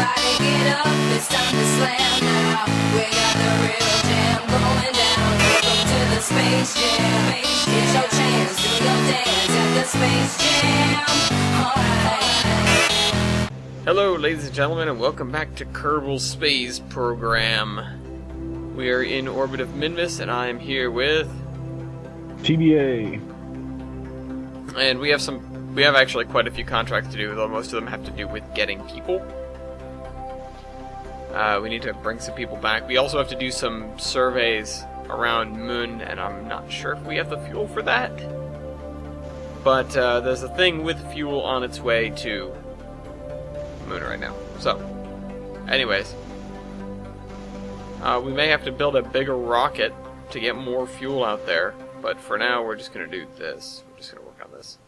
Everybody get up, it's time to slam now. We got the real jam going down. Welcome to the Space Jam. Here's your chance, do your dance at the Space Jam. Alright. Hello, ladies and gentlemen, and welcome back to Kerbal Space Program. We are in orbit of Minmus, and I am here with TBA. And we have actually quite a few contracts to do, though most of them have to do with getting people. We need to bring some people back. We also have to do some surveys around Moon, and I'm not sure if we have the fuel for that. But there's a thing with fuel on its way to Moon right now. So, anyways, we may have to build a bigger rocket to get more fuel out there. But for now, we're just going to do this. We're just going to work on this.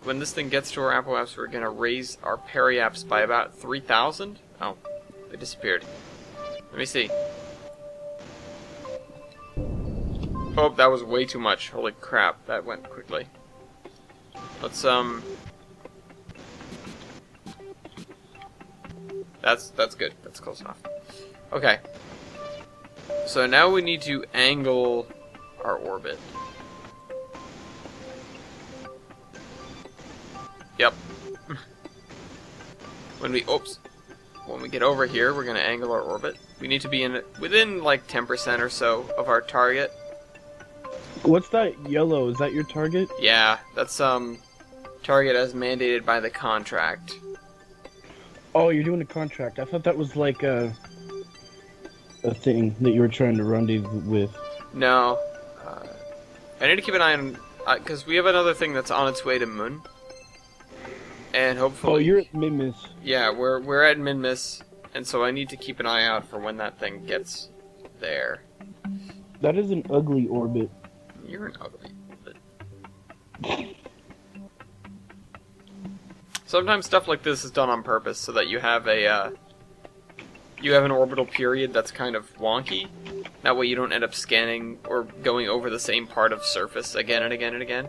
When this thing gets to our apoapse, we're going to raise our periapse by about 3,000. Oh, they disappeared. Let me see. Oh, that was way too much. Holy crap, that went quickly. Let's, That's good. That's close enough. Okay. So now we need to angle our orbit. Yep. When we get over here, we're gonna angle our orbit. We need to be within like 10% or so of our target. What's that yellow? Is that your target? Yeah, that's target as mandated by the contract. Oh, you're doing a contract. I thought that was like a thing that you were trying to rendezvous with. No. I need to keep an eye on, because we have another thing that's on its way to Moon. And hopefully... Oh, you're at Minmus. Yeah, we're at Minmus, and so I need to keep an eye out for when that thing gets there. That is an ugly orbit. You're an ugly orbit. Sometimes stuff like this is done on purpose, so that you have an orbital period that's kind of wonky. That way you don't end up scanning or going over the same part of surface again and again and again.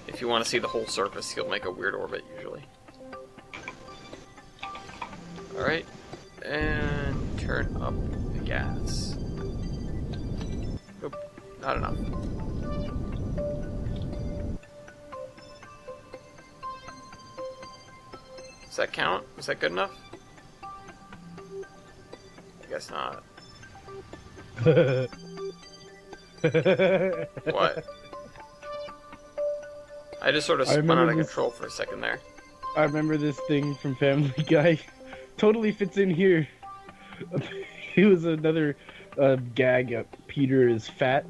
If you want to see the whole surface, you'll make a weird orbit, usually. Alright, and turn up the gas. Nope, not enough. Does that count? Was that good enough? I guess not. What? I just sort of spun out of control for a second there. I remember this thing from Family Guy. Totally fits in here. It was another gag. Peter is fat.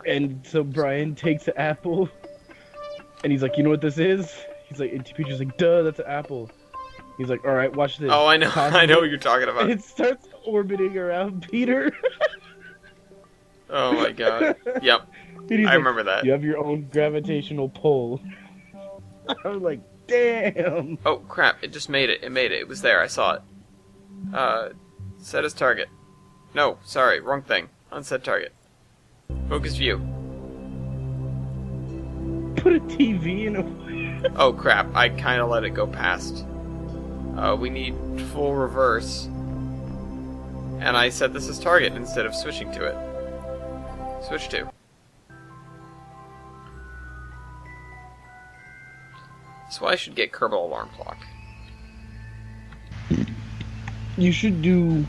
And so Brian takes an apple. And he's like, you know what this is? He's like, and Peter's like, duh, that's an apple. He's like, alright, watch this. Oh, I know. I know what you're talking about. And it starts orbiting around Peter. Oh my god. Yep. I remember that. You have your own gravitational pull. I was like, damn. Oh crap, it just made it. It made it. It was there. I saw it. Set as target. No, sorry, wrong thing. Unset target. Focus view. Put a TV in a... Oh crap, I kinda let it go past. We need full reverse. And I set this as target instead of switching to it. Switch to. That's why I should get Kerbal Alarm Clock. You should do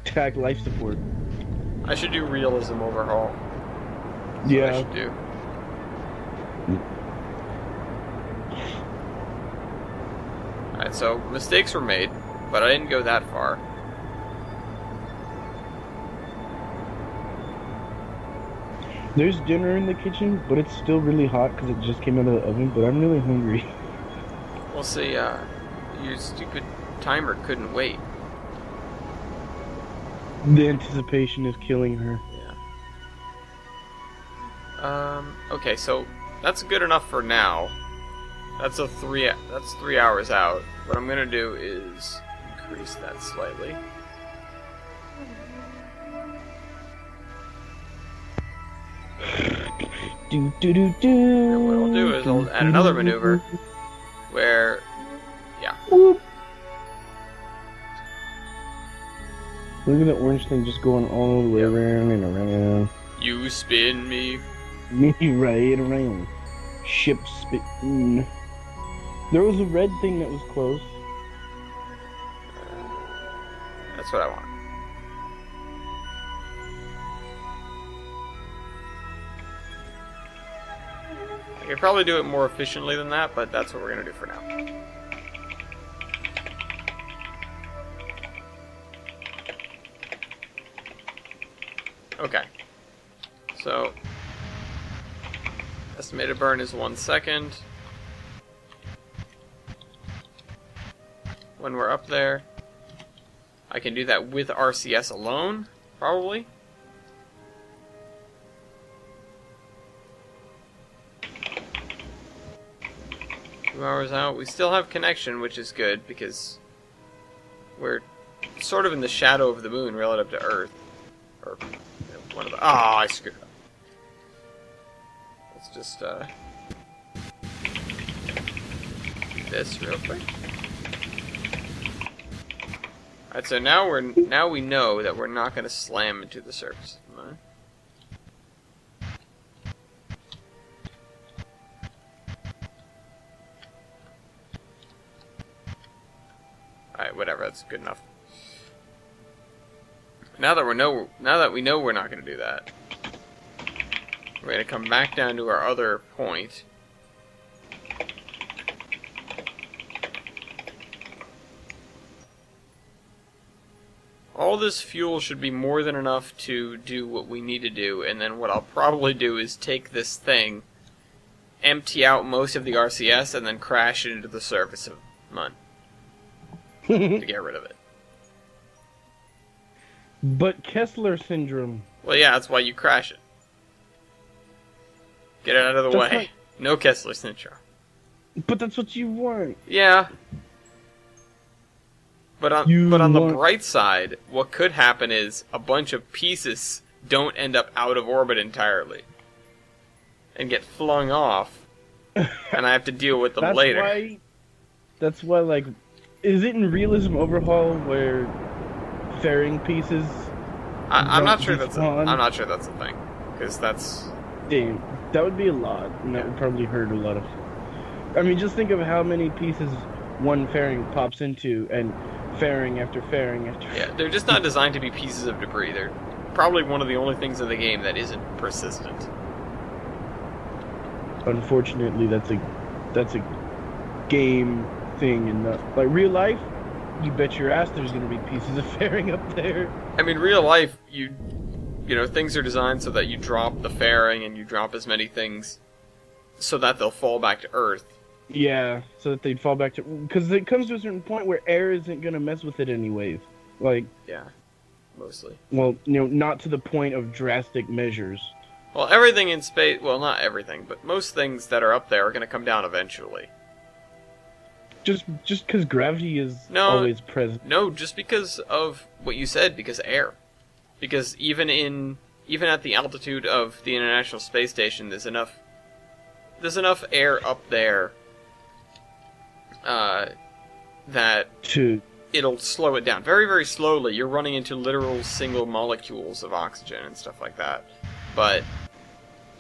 tag life support. I should do realism overhaul. That's yeah. what I should do. Alright, so mistakes were made, but I didn't go that far. There's dinner in the kitchen, but it's still really hot because it just came out of the oven, but I'm really hungry. We'll see, your stupid timer couldn't wait. The anticipation is killing her. Yeah. Okay, so that's good enough for now. That's 3 hours out. What I'm gonna do is increase that slightly. And what I'll do is I'll add another maneuver where, yeah. Look at the orange thing just going all the way around and around. You spin me. Me right around. Ship spin. There was a red thing that was close. That's what I want. I could probably do it more efficiently than that, but that's what we're gonna do for now. Okay. So, estimated burn is 1 second. When we're up there, I can do that with RCS alone, probably. Hours out. We still have connection, which is good because we're sort of in the shadow of the moon relative to Earth. Or one of the. Ah, I screwed up. Let's just do this real quick. Alright, so now we know that we're not going to slam into the surface. Alright, whatever, that's good enough. Now that we know we're not going to do that, we're going to come back down to our other point. All this fuel should be more than enough to do what we need to do, and then what I'll probably do is take this thing, empty out most of the RCS, and then crash it into the surface of Mun. To get rid of it. But Kessler syndrome. Well, yeah, that's why you crash it. Get it out of the way. Like... No Kessler syndrome. But that's what you want. Yeah. But on the bright side, what could happen is a bunch of pieces don't end up out of orbit entirely and get flung off, and I have to deal with them later. That's why, like, is it in Realism Overhaul where fairing pieces? I'm not sure that's a thing, because that's. Damn, that would be a lot, and that would probably hurt a lot of. I mean, just think of how many pieces one fairing pops into, and fairing after fairing after. Yeah, they're just not designed to be pieces of debris. They're probably one of the only things in the game that isn't persistent. Unfortunately, that's a game thing, and like real life, you bet your ass there's gonna be pieces of fairing up there. I mean, real life, you know, things are designed so that you drop the fairing and you drop as many things so that they'll fall back to Earth. Yeah, so that they'd fall back to, because it comes to a certain point where air isn't gonna mess with it anyways. Like, yeah, mostly. Well, you know, not to the point of drastic measures. Well, everything in space, well, not everything, but most things that are up there are gonna come down eventually. Just because gravity is always present. No, just because of what you said, because air. Because even at the altitude of the International Space Station, there's enough air up there that it'll slow it down very, very slowly. You're running into literal single molecules of oxygen and stuff like that. But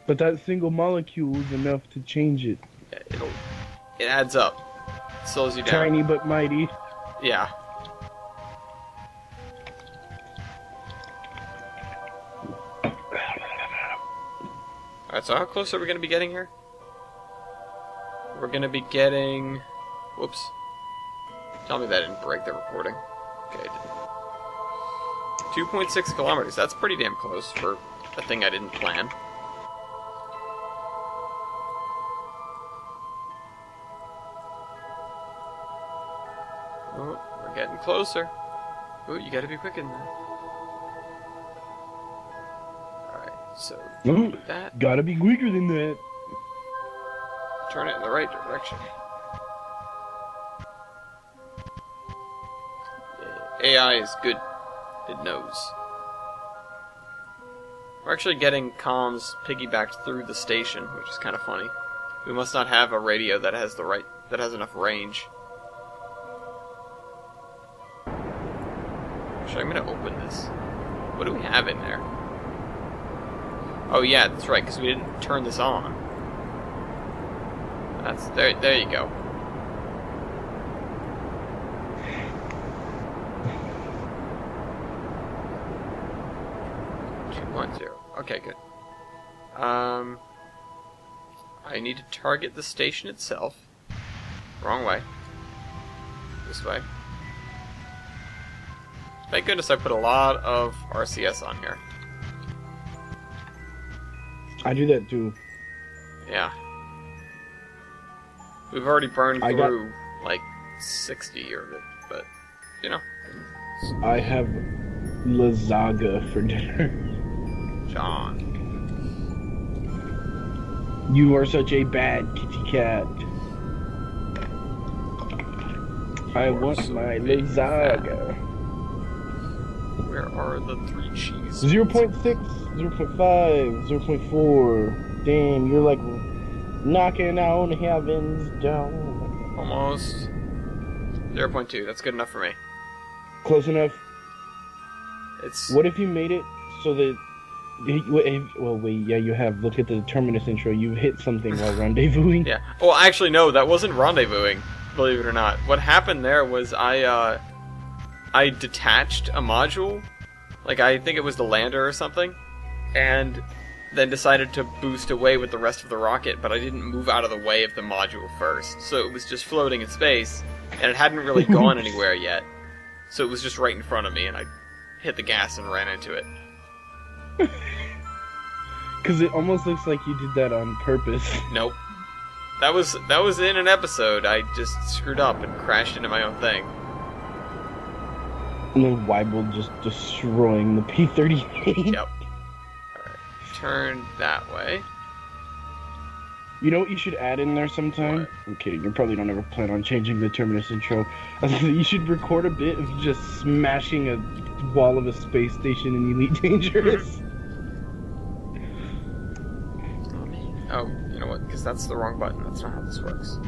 that single molecule is enough to change it. It adds up. It slows you down. Tiny but mighty. Yeah. Alright, so how close are we going to be getting here? We're going to be getting... Whoops. Tell me that didn't break the recording. Okay, it didn't. 2.6 kilometers. That's pretty damn close for a thing I didn't plan. Oh, we're getting closer. Oh, you gotta be quicker than that. Alright, so... that. Gotta be quicker than that. Turn it in the right direction. AI is good. It knows. We're actually getting comms piggybacked through the station, which is kind of funny. We must not have a radio that has enough range. Actually, I'm gonna open this. What do we have in there? Oh yeah, that's right, because we didn't turn this on. That's there. There you go. Okay, good. I need to target the station itself. Wrong way. This way. Thank goodness I put a lot of RCS on here. I do that too. Yeah. We've already burned through like 60 of it, but you know. I have lasagna for dinner. John. You are such a bad kitty cat. I want my lasagna. Where are the 3 cheese? 0.6, 0.5, 0.4. Damn, you're like knocking on heaven's door. Almost. 0.2, that's good enough for me. Close enough. It's. What if you made it so that... Well, wait, yeah, you have. Look at the Terminus intro. You hit something while rendezvousing. Yeah. Well, actually, no, that wasn't rendezvousing, believe it or not. What happened there was I detached a module, like I think it was the lander or something, and then decided to boost away with the rest of the rocket, but I didn't move out of the way of the module first. So it was just floating in space, and it hadn't really gone anywhere yet. So it was just right in front of me, and I hit the gas and ran into it. Because it almost looks like you did that on purpose. Nope. That was in an episode. I just screwed up and crashed into my own thing. And then Weibel just destroying the P-38. Yep. Alright. Turn that way. You know what you should add in there sometime? What? I'm kidding. You probably don't ever plan on changing the Terminus intro. You should record a bit of just smashing a wall of a space station in Elite Dangerous. Oh, you know what? Because that's the wrong button. That's not how this works.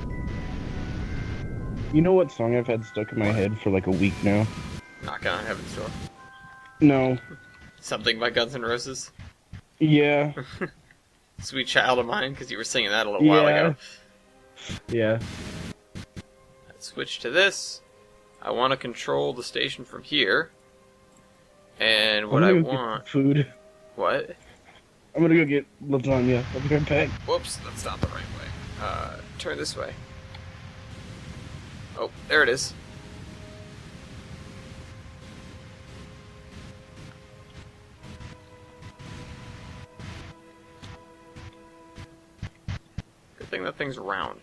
You know what song I've had stuck in my head for like a week now? Knocking on Heaven's Door. No. Something by Guns N' Roses. Yeah. Sweet Child of Mine, because you were singing that a little while ago. Yeah. Let's switch to this. I want to control the station from here. And what I want... Food. What? I'm gonna go get lasagna. I'll be right back. Whoops, that's not the right way. Turn this way. Oh, there it is. Good thing that thing's round.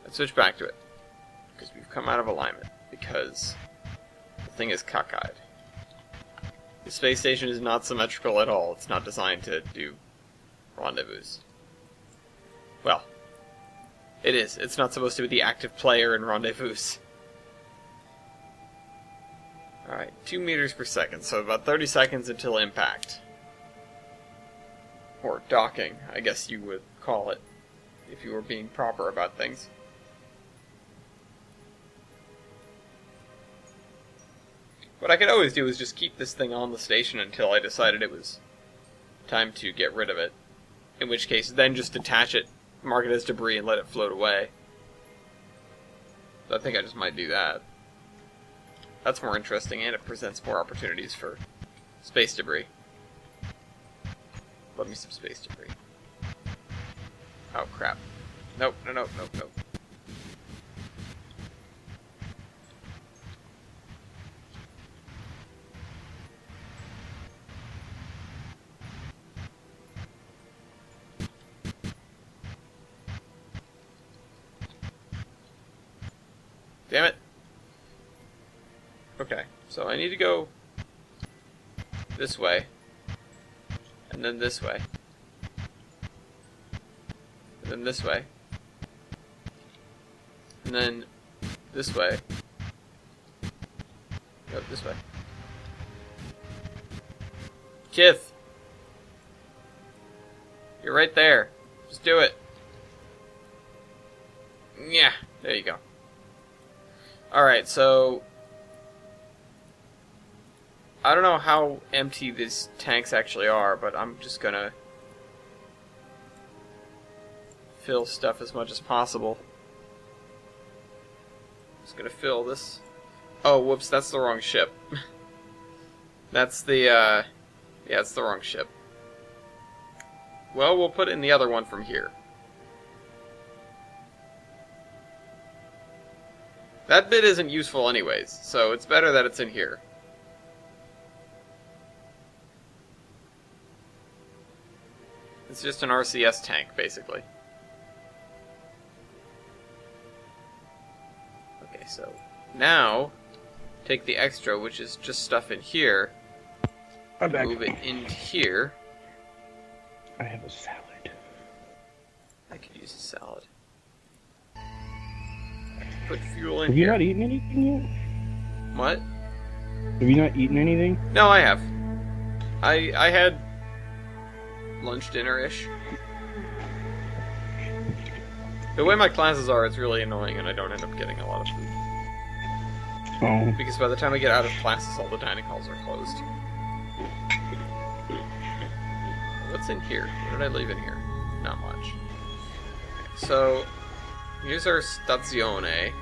Let's switch back to it. Because we've come out of alignment. Because the thing is cockeyed. The space station is not symmetrical at all. It's not designed to do rendezvous. Well, it is. It's not supposed to be the active player in rendezvous. Alright, 2 meters per second, so about 30 seconds until impact. Or docking, I guess you would call it, if you were being proper about things. What I could always do is just keep this thing on the station until I decided it was time to get rid of it. In which case, then just detach it, mark it as debris, and let it float away. So I think I just might do that. That's more interesting, and it presents more opportunities for space debris. Love me some space debris. Oh, crap. Nope, nope. Damn it. Okay, so I need to go this way, and then this way, and then this way, and then this way, go this way. Kith! You're right there. Just do it. Yeah, there you go. Alright, so... I don't know how empty these tanks actually are, but I'm just gonna... fill stuff as much as possible. Just gonna fill this... Oh, whoops, that's the wrong ship. That's the, yeah, it's the wrong ship. Well, we'll put in the other one from here. That bit isn't useful anyways, so it's better that it's in here. It's just an RCS tank, basically. Okay, so now take the extra, which is just stuff in here, I'm back. move it into here. I have a salad. I could use a salad. Put fuel in Have you here. not eaten anything yet? What? Have you not eaten anything? No, I have. I had lunch, dinner-ish. The way my classes are, it's really annoying, and I don't end up getting a lot of food. Oh. Because by the time I get out of classes, all the dining halls are closed. What's in here? What did I leave in here? Not much. So, here's our stazione.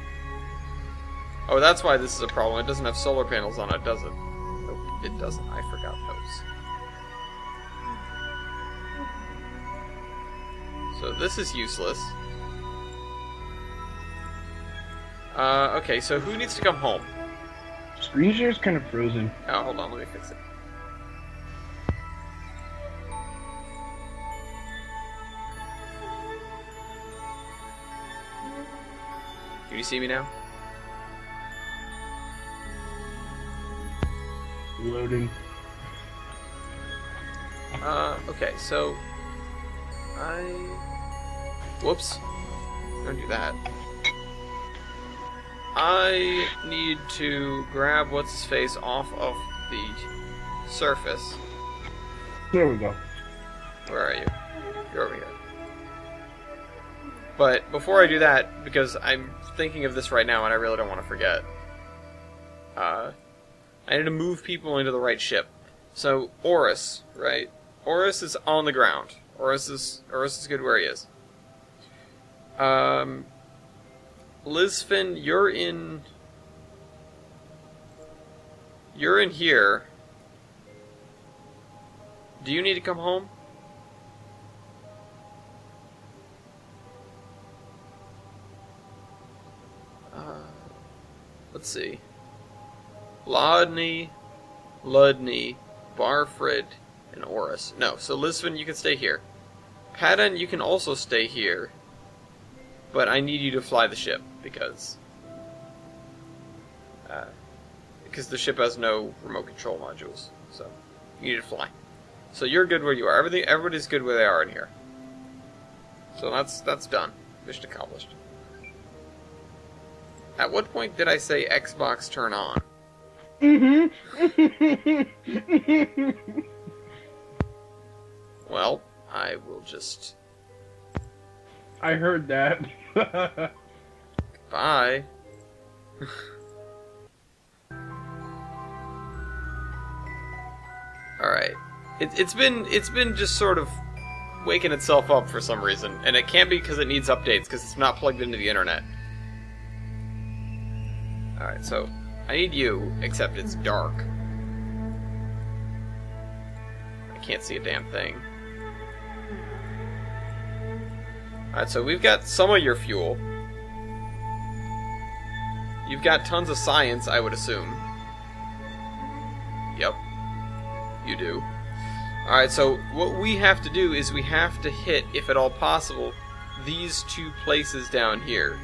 Oh, that's why this is a problem. It doesn't have solar panels on it, does it? Nope, it doesn't. I forgot those. So this is useless. Okay, so who needs to come home? Screen share is kind of frozen. Oh, hold on, let me fix it. Can you see me now? Loading. Okay, so... Whoops. Don't do that. I need to grab what's-his-face off of the surface. There we go. Where are you? You're over here. But before I do that, because I'm thinking of this right now and I really don't want to forget, I need to move people into the right ship. So, Oris, right? Oris is on the ground. Oris is good where he is. Lisfin, you're in here. Do you need to come home? Let's see. Ludney, Barfred, and Oris. No, so Lisfin, you can stay here. Padden, you can also stay here. But I need you to fly the ship, because the ship has no remote control modules. So, you need to fly. So you're good where you are. Everybody's good where they are in here. So that's done. Mission accomplished. At what point did I say Xbox turn on? Well, I will just... I heard that. Bye. Alright. It's been just sort of waking itself up for some reason, and it can't be because it needs updates, because it's not plugged into the internet. Alright, so I need you, except it's dark. I can't see a damn thing. Alright, so we've got some of your fuel. You've got tons of science, I would assume. Yep. You do. Alright, so what we have to do is we have to hit, if at all possible, these two places down here.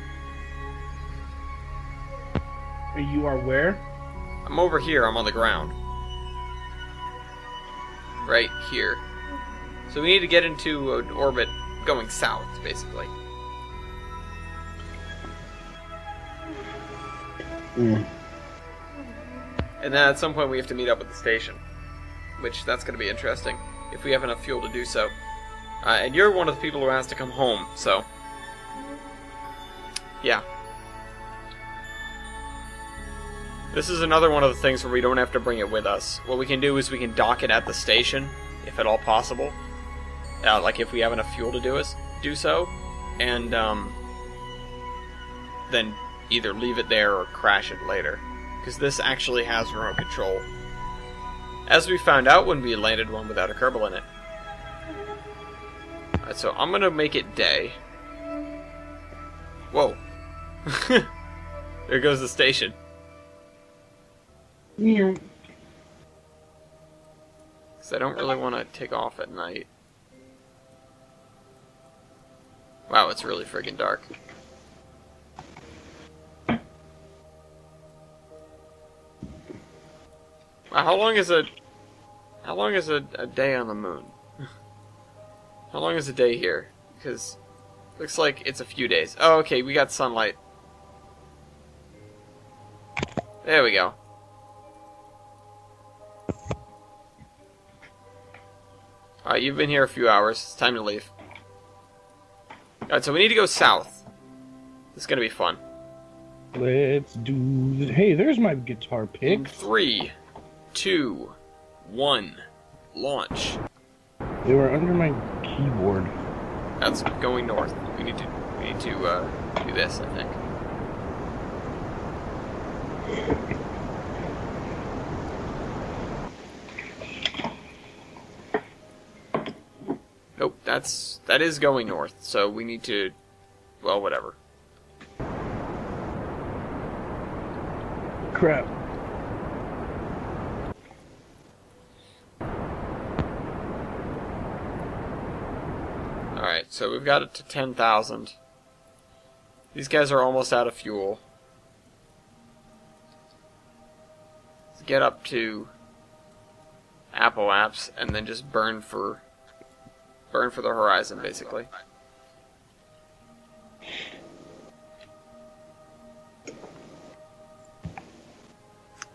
You are where? I'm over here, I'm on the ground. Right here. So we need to get into an orbit going south, basically. Mm. And then at some point we have to meet up with the station. Which, that's going to be interesting, if we have enough fuel to do so. And you're one of the people who has to come home, so... yeah. This is another one of the things where we don't have to bring it with us. What we can do is we can dock it at the station, if at all possible. Like if we have enough fuel to do so, and then either leave it there or crash it later. Because this actually has remote control. As we found out when we landed one without a Kerbal in it. Alright, so I'm gonna make it day. Whoa. There goes the station. Yeah. Because I don't really want to take off at night. Wow, it's really friggin' dark. Wow, how long is a day on the moon? How long is a day here? Because looks like it's a few days. Oh, okay, we got sunlight. There we go. Alright, you've been here a few hours. It's time to leave. Alright, so we need to go south. This is gonna be fun. Let's do this. Hey, there's my guitar pick. 3, 2, 1, launch. They were under my keyboard. That's going north. We need to do this, I think. Nope, that is going north, so we need to, well, whatever. Crap. Alright, so we've got it to 10,000. These guys are almost out of fuel. Let's get up to Apple Apps and then just burn for the horizon, basically.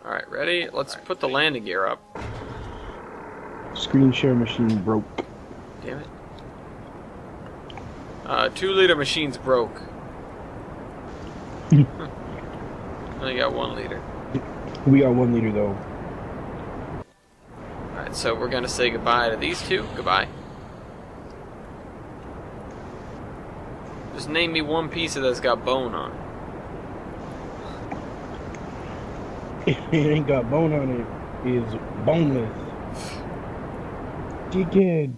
Alright, ready? Let's put the landing gear up. Screen share machine broke. Damn it. 2-liter machine's broke. Only got 1 liter. We got 1 liter though. Alright, so we're gonna say goodbye to these two. Goodbye. Just name me one pizza that's got bone on it. If it ain't got bone on it, it's boneless. Dickhead.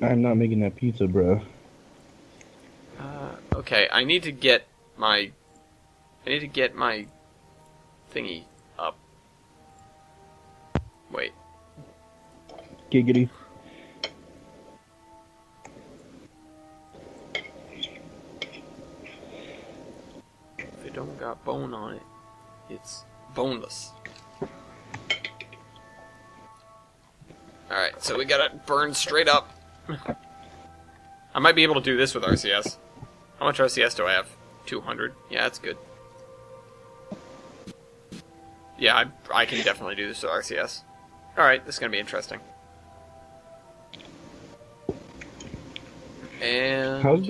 I'm not making that pizza, bro. Okay, I need to get my thingy up. Wait. Giggity. If it don't got bone on it, it's boneless. Alright, so we gotta burn straight up. I might be able to do this with RCS. How much RCS do I have? 200. Yeah, that's good. Yeah, I can definitely do this with RCS. Alright, this is gonna be interesting. And... How's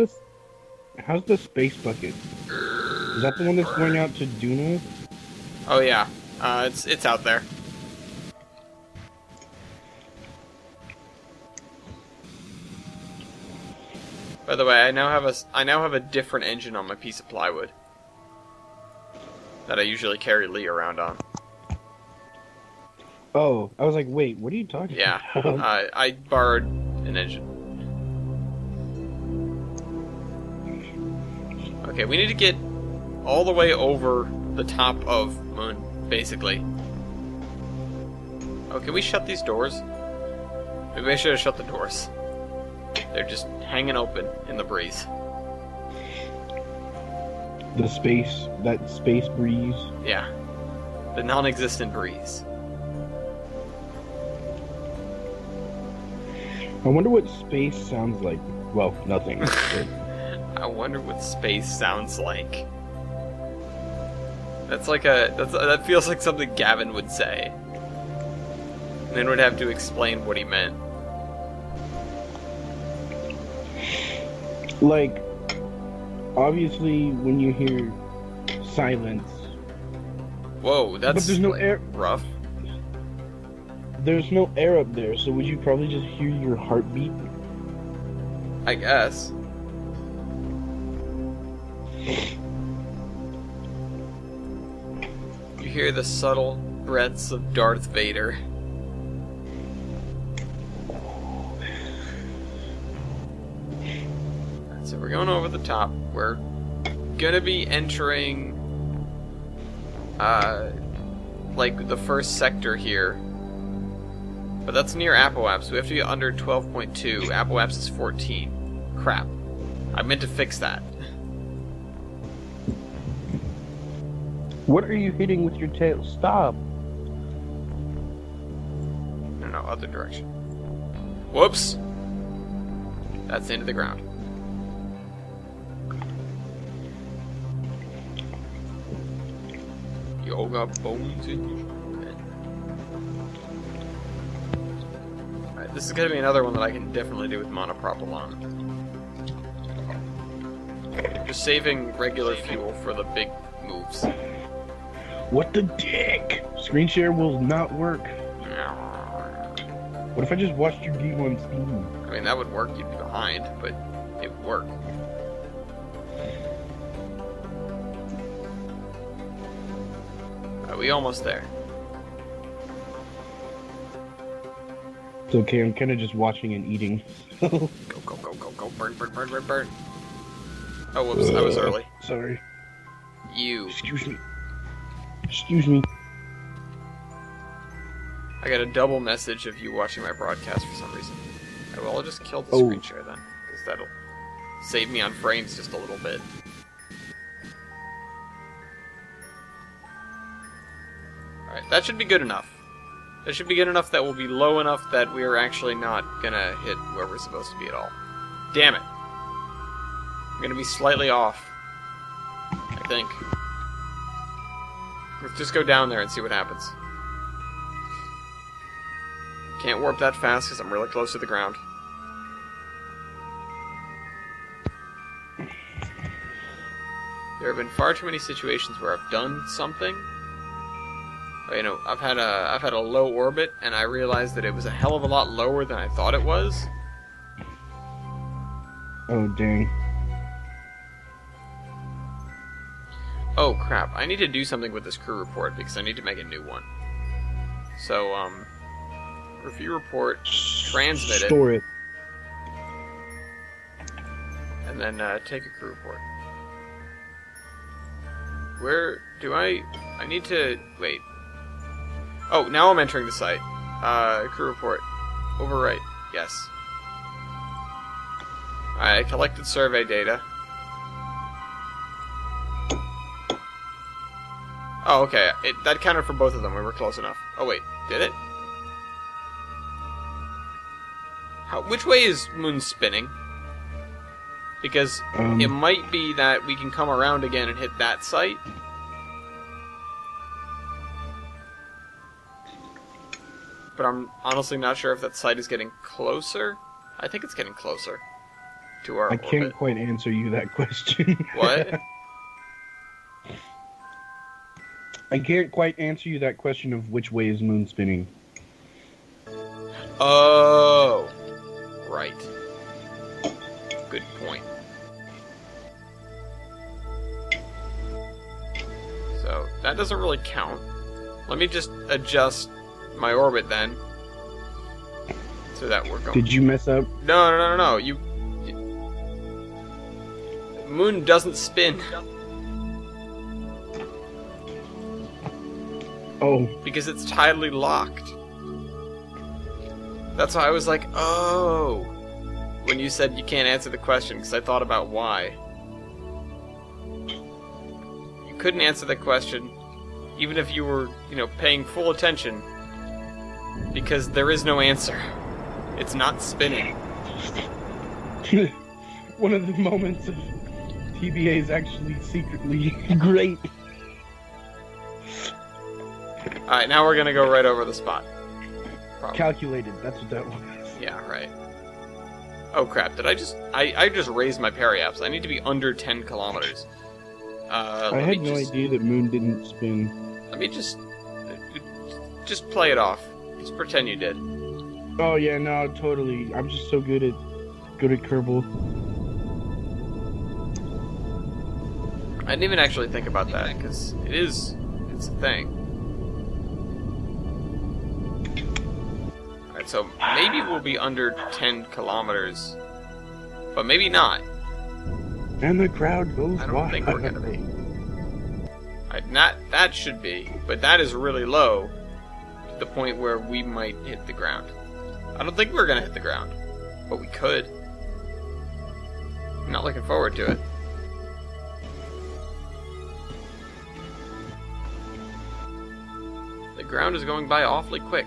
the space bucket? Is that the one that's going out to Duna? oh yeah, it's out there. By the way, I now have a different engine on my piece of plywood that I usually carry Lee around on. Oh, I was like, wait, what are you talking Yeah, about? I borrowed an engine. Okay, we need to get all the way over the top of Moon, basically. Oh, can we shut these doors? Maybe I should have shut the doors. They're just hanging open in the breeze. That space breeze. Yeah. The non-existent breeze. I wonder what space sounds like. Well, nothing. I wonder what space sounds like. That feels like something Gavin would say. And then would have to explain what he meant. Like, obviously, when you hear silence, Whoa, that's But there's no like, air. rough. There's no air up there, so would you probably just hear your heartbeat? I guess. You hear the subtle breaths of Darth Vader. So we're going over the top. We're gonna be entering, like the first sector here. But that's near Apple so we have to be under 12.2. Apple is 14. Crap. I meant to fix that. What are you hitting with your tail? Stop. No, other direction. Whoops! That's into the ground. You all got bones in you. Alright, this is gonna be another one that I can definitely do with monopropylon. Just saving regular fuel for the big moves. What the dick? Screen share will not work. What if I just watched your game on Steam? I mean, that would work. You'd be behind, but it would work. Are we almost there? It's okay, I'm kind of just watching and eating. Go, go, go, go, go. Burn, burn, burn, burn, burn. Oh, whoops. I was early. Sorry. You. Excuse me. Excuse me. I got a double message of you watching my broadcast for some reason. Alright, well, I'll just kill the Oh. screen share then, because that'll save me on frames just a little bit. Alright, that should be good enough. That should be good enough that we'll be low enough that we are actually not gonna hit where we're supposed to be at all. Damn it! I'm gonna be slightly off. I think. Let's just go down there and see what happens. Can't warp that fast because I'm really close to the ground. There have been far too many situations where I've done something. You know, I've had a low orbit, and I realized that it was a hell of a lot lower than I thought it was. Oh, dang. Oh crap! I need to do something with this crew report because I need to make a new one. So, review report, transmit it, Store it. and then take a crew report. Where do I need to wait? Oh, now I'm entering the site. Crew report. Overwrite. Yes. I collected survey data. Oh, okay. That counted for both of them. We were close enough. Oh, wait. Did it? Which way is Moon spinning? Because it might be that we can come around again and hit that site. But I'm honestly not sure if that site is getting closer. I think it's getting closer to our I orbit. can't quite answer you that question. What? I can't quite answer you that question of which way is Moon spinning. Oh, right. Good point. So, that doesn't really count. Let me just adjust my orbit then. So that we're going... Did you mess up? No. Moon doesn't spin. Oh. Because it's tidally locked. That's why I was like, oh, when you said you can't answer the question, because I thought about why. You couldn't answer the question, even if you were, paying full attention, because there is no answer. It's not spinning. One of the moments of TBA is actually secretly great. Alright, now we're gonna go right over the spot. Probably. Calculated, that's what that was. Yeah, right. Oh crap, did I just raised my periaps. I need to be under 10 kilometers. I had no idea that Moon didn't spin. Let me just play it off. Just pretend you did. Oh yeah, no, totally. I'm just so good at Kerbal. I didn't even actually think about that because it's a thing. All right, so maybe we'll be under 10 kilometers, but maybe not. And the crowd goes I don't wild. think we're gonna be. Not that should be, but that is really low to the point where we might hit the ground. I don't think we're gonna hit the ground, but we could. I'm not looking forward to it. The ground is going by awfully quick.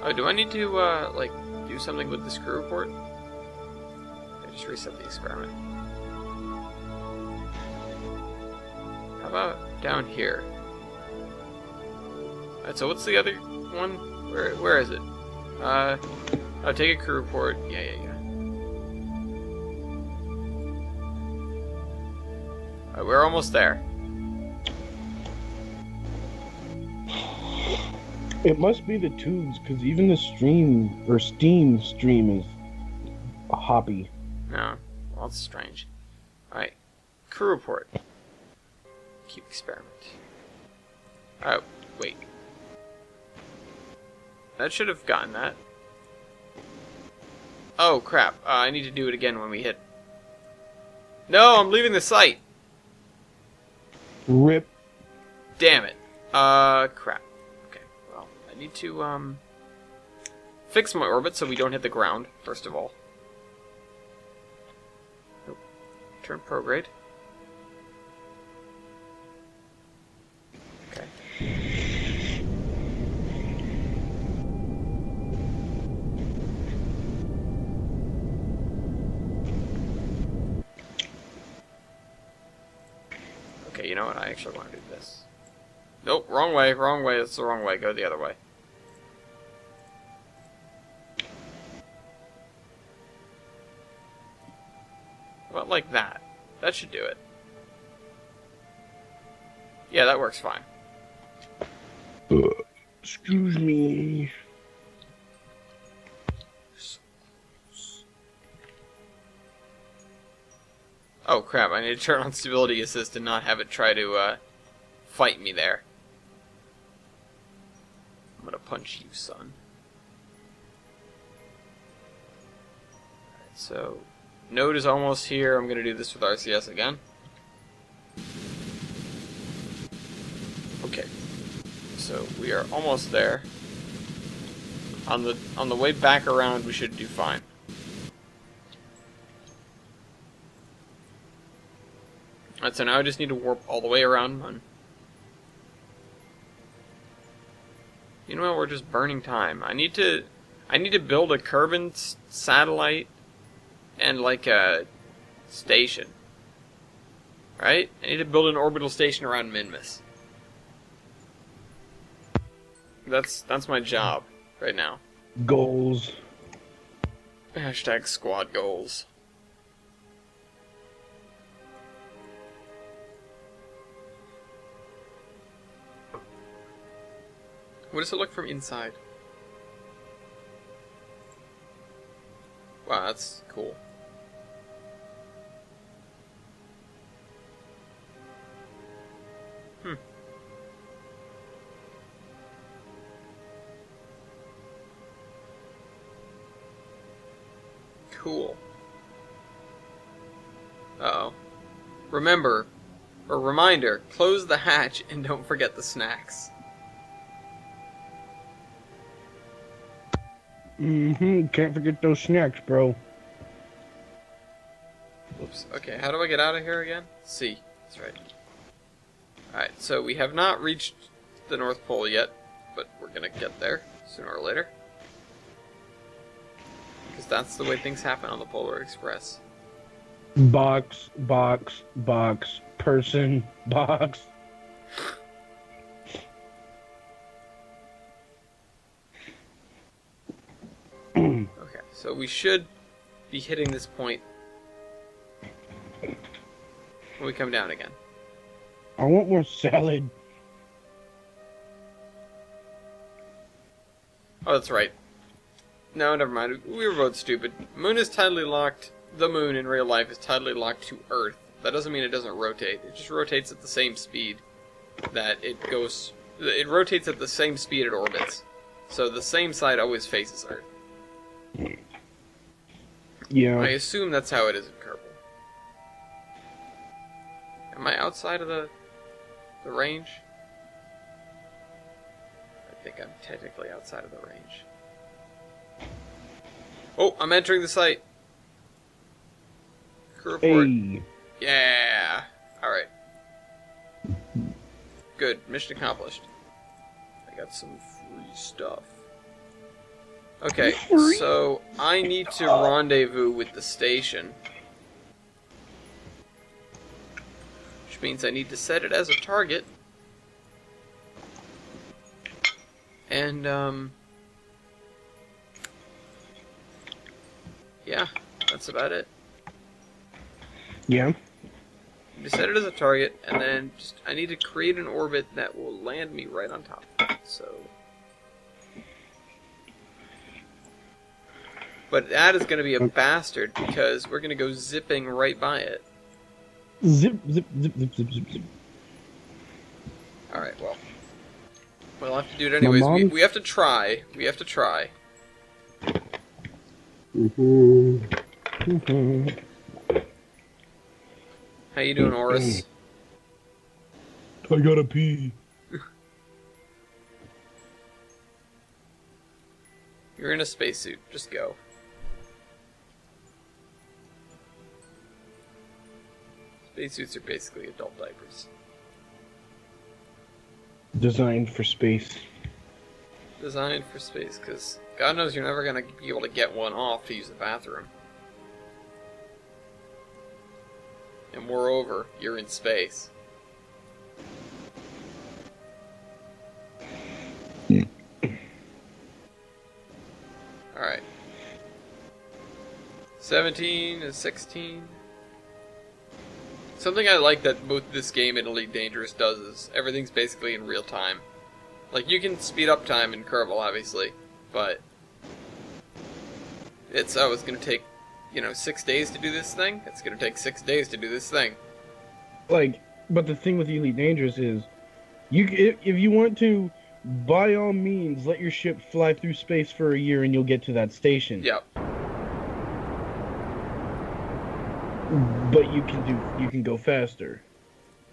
Oh, do I need to like do something with the screw report? I just reset the experiment. How about down here? Alright, so what's the other one? Where is it? Oh, take a crew report. Yeah. Alright, we're almost there. It must be the tubes, because even the stream or steam stream is hoppy. No, well, that's strange. Alright, crew report. Keep experiment. Alright, wait. That should have gotten that. Oh, crap. I need to do it again when we hit. No, I'm leaving the site! Rip. Damn it. Crap. Okay, well, I need to, fix my orbit so we don't hit the ground, first of all. Nope. Turn prograde. Okay. Okay, you know what? I actually want to do this. Nope, wrong way, wrong way. That's the wrong way. Go the other way. About like that. That should do it. Yeah, that works fine. Excuse me. Oh crap, I need to turn on stability assist and not have it try to fight me there. I'm gonna punch you, son. Alright, so node is almost here. I'm gonna do this with RCS again. Okay. So we are almost there. On the way back around we should do fine. Alright, so now I just need to warp all the way around. You know what, we're just burning time. I need to build a Kerbin satellite and like a station. Right? I need to build an orbital station around Minmus. That's my job right now. Goals. Hashtag squad goals. What does it look from inside? Wow, that's cool. Cool. Uh-oh. Reminder, close the hatch and don't forget the snacks. Can't forget those snacks, bro. Whoops. Okay, how do I get out of here again? C. That's right. Alright, so we have not reached the North Pole yet, but we're gonna get there sooner or later. Because that's the way things happen on the Polar Express. Box, person, box. Okay, so we should be hitting this point when we come down again. I want more salad. Oh, that's right. No, never mind. We were both stupid. Moon is tidally locked. The moon in real life is tidally locked to Earth. That doesn't mean it doesn't rotate. It just rotates at the same speed that it goes. It rotates at the same speed it orbits. So the same side always faces Earth. Yeah. I assume that's how it is in Kerbal. Am I outside of the range? I think I'm technically outside of the range. Oh, I'm entering the site. Crew report. Hey. Yeah. Alright. Good. Mission accomplished. I got some free stuff. Okay, so I need to rendezvous with the station. Which means I need to set it as a target. And, yeah, that's about it. Yeah. You set it as a target, and then I need to create an orbit that will land me right on top. So, but that is going to be a bastard because we're going to go zipping right by it. Zip, zip, zip, zip, zip, zip, zip. All right, well, we'll have to do it anyways. We have to try. We have to try. Mm-hmm. Mm-hmm. How you doing, Oris? I gotta pee. You're in a spacesuit. Just go. Spacesuits are basically adult diapers. Designed for space. Designed for space, because God knows you're never going to be able to get one off to use the bathroom. And moreover, you're in space. Alright. 17 and 16. Something I like that both this game and Elite Dangerous does is everything's basically in real time. Like, you can speed up time in Kerbal, obviously, but it's going to take, 6 days to do this thing. It's going to take 6 days to do this thing. Like, but the thing with Elite Dangerous is, if you want to, by all means, let your ship fly through space for a year and you'll get to that station. Yep. But you can go faster.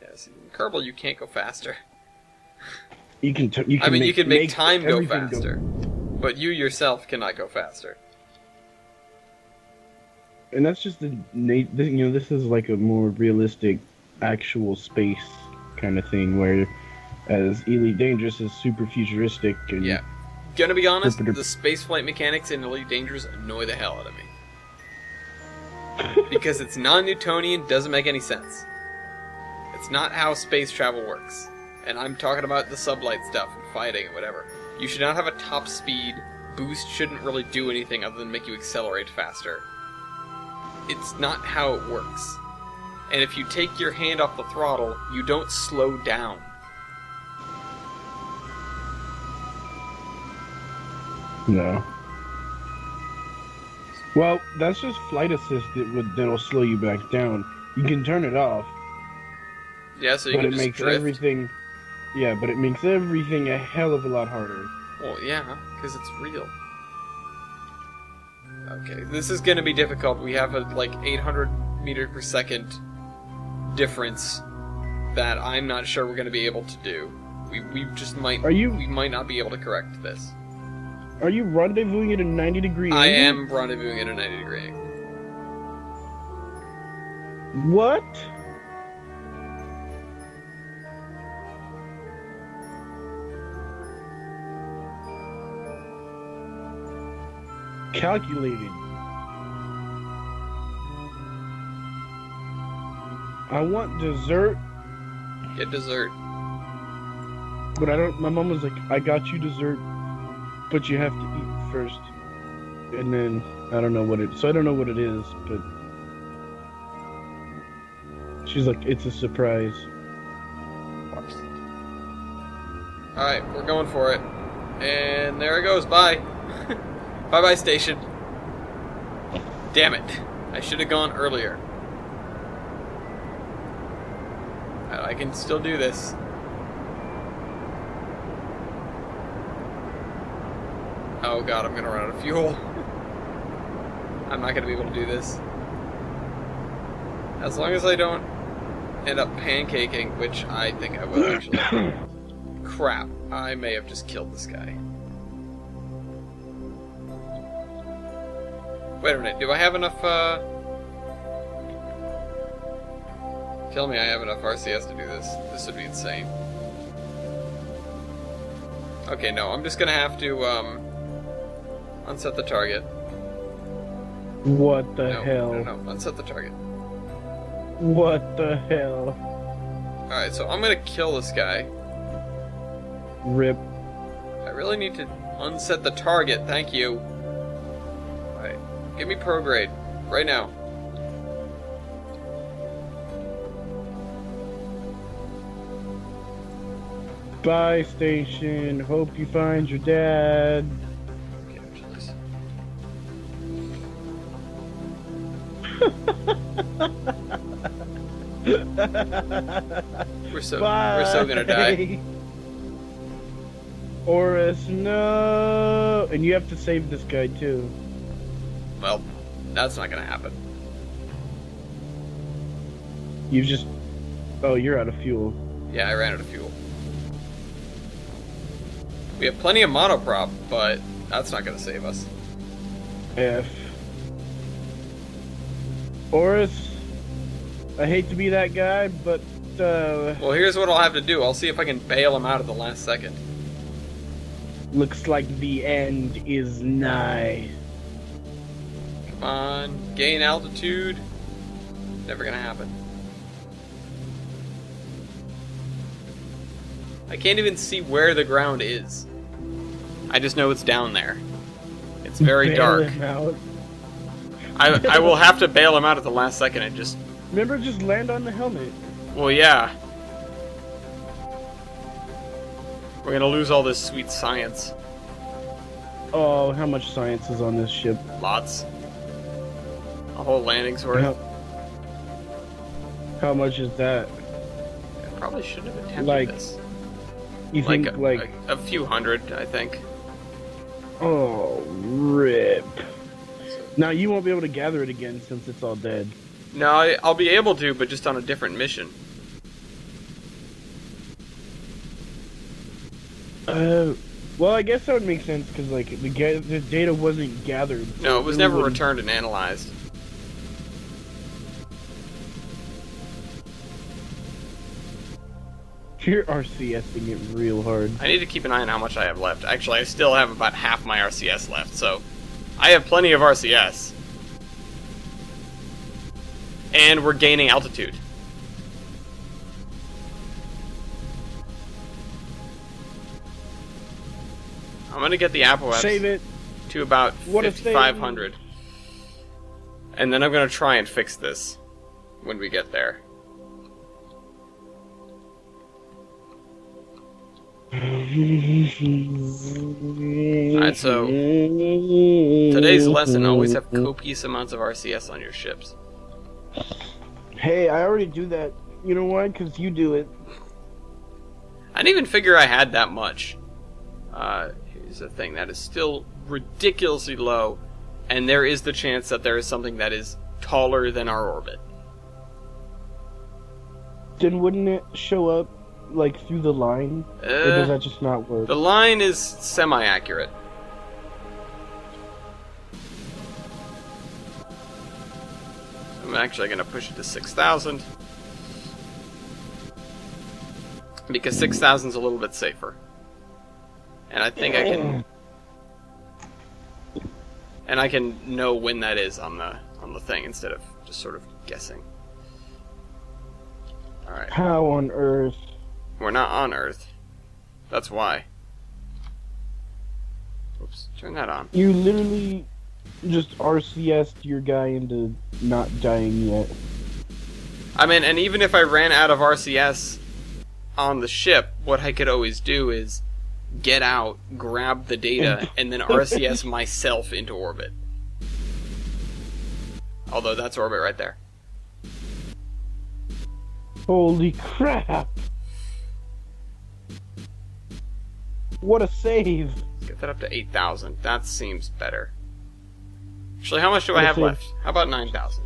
Yes, in Kerbal you can't go faster. You can make time go faster, but you yourself cannot go faster. And that's just this is like a more realistic, actual space kind of thing, where as Elite Dangerous is super futuristic. And yeah, gonna be honest, the spaceflight mechanics in Elite Dangerous annoy the hell out of me. Because it's non-Newtonian, doesn't make any sense. It's not how space travel works. And I'm talking about the sublight stuff and fighting and whatever. You should not have a top speed. Boost shouldn't really do anything other than make you accelerate faster. It's not how it works. And if you take your hand off the throttle, you don't slow down. No. Well, that's just flight assist that'll slow you back down. You can turn it off. Yeah, so you can just drift. Everything. Yeah, but it makes everything a hell of a lot harder. Well, yeah, because it's real. Okay, this is going to be difficult. We have a, 800 meter per second difference that I'm not sure we're going to be able to do. We just might... We might not be able to correct this. Are you rendezvousing at a 90-degree angle? I am rendezvousing at a 90-degree angle. What? Calculated. I want dessert. Get dessert. But I don't... My mom was like, I got you dessert, but you have to eat first. And then, I don't know what it... So I don't know what it is, but... She's like, it's a surprise. Alright, we're going for it. And there it goes. Bye. Bye-bye, station. Damn it. I should have gone earlier. I can still do this. Oh god, I'm gonna run out of fuel. I'm not gonna be able to do this. As long as I don't end up pancaking, which I think I will actually. Crap, I may have just killed this guy. Wait a minute, do I have enough, Tell me I have enough RCS to do this. This would be insane. Okay, no, I'm just gonna have to, unset the target. What the hell? No, unset the target. What the hell? Alright, so I'm gonna kill this guy. Rip. I really need to unset the target, thank you. Alright, give me prograde, right now. Bye, station. Hope you find your dad. Okay, jeez. We're so gonna die. Oris, no! And you have to save this guy too. Well, that's not gonna happen. You've just... Oh, you're out of fuel. Yeah, I ran out of fuel. We have plenty of monoprop, but that's not gonna save us. F. Oris, I hate to be that guy, but, Well, here's what I'll have to do. I'll see if I can bail him out at the last second. looks like the end is nigh. Come on, gain altitude. Never gonna happen. I can't even see where the ground is. I just know it's down there. It's very Bail dark. him out. I will have to bail him out at the last second and just... Remember, just land on the helmet. Well, yeah. We're gonna lose all this sweet science. Oh, how much science is on this ship? Lots. A whole landing's worth. How much is that? I probably shouldn't have attempted Like, this. You think, a few hundred, I think. Oh, rip. Now you won't be able to gather it again since it's all dead. No, I'll be able to, but just on a different mission. Well, I guess that would make sense because like the data wasn't gathered. So No, it was really never wouldn't- returned and analyzed. You're RCSing it real hard. I need to keep an eye on how much I have left. Actually, I still have about half my RCS left, so I have plenty of RCS. And we're gaining altitude. I'm gonna get the Apoaps Save it. to about What if they- 5,500. And then I'm gonna try and fix this when we get there. Alright, so today's lesson, always have copious amounts of RCS on your ships. Hey, I already do that. You know why? Because you do it. I didn't even figure I had that much. Here's the thing, that is still ridiculously low, and there is the chance that there is something that is taller than our orbit. Then wouldn't it show up like through the line? Or does that just not work? The line is semi-accurate. I'm actually going to push it to 6,000. Because 6,000 is a little bit safer. And I think I can... And I can know when that is on the thing instead of just sort of guessing. Alright. How on earth? We're not on Earth. That's why. Oops, turn that on. You literally just RCS'd your guy into not dying yet. I mean, and even if I ran out of RCS on the ship, what I could always do is get out, grab the data, and then RCS myself into orbit. Although that's orbit right there. Holy crap! What a save! Get that up to 8,000. That seems better. Actually, how much do I have left? How about 9,000?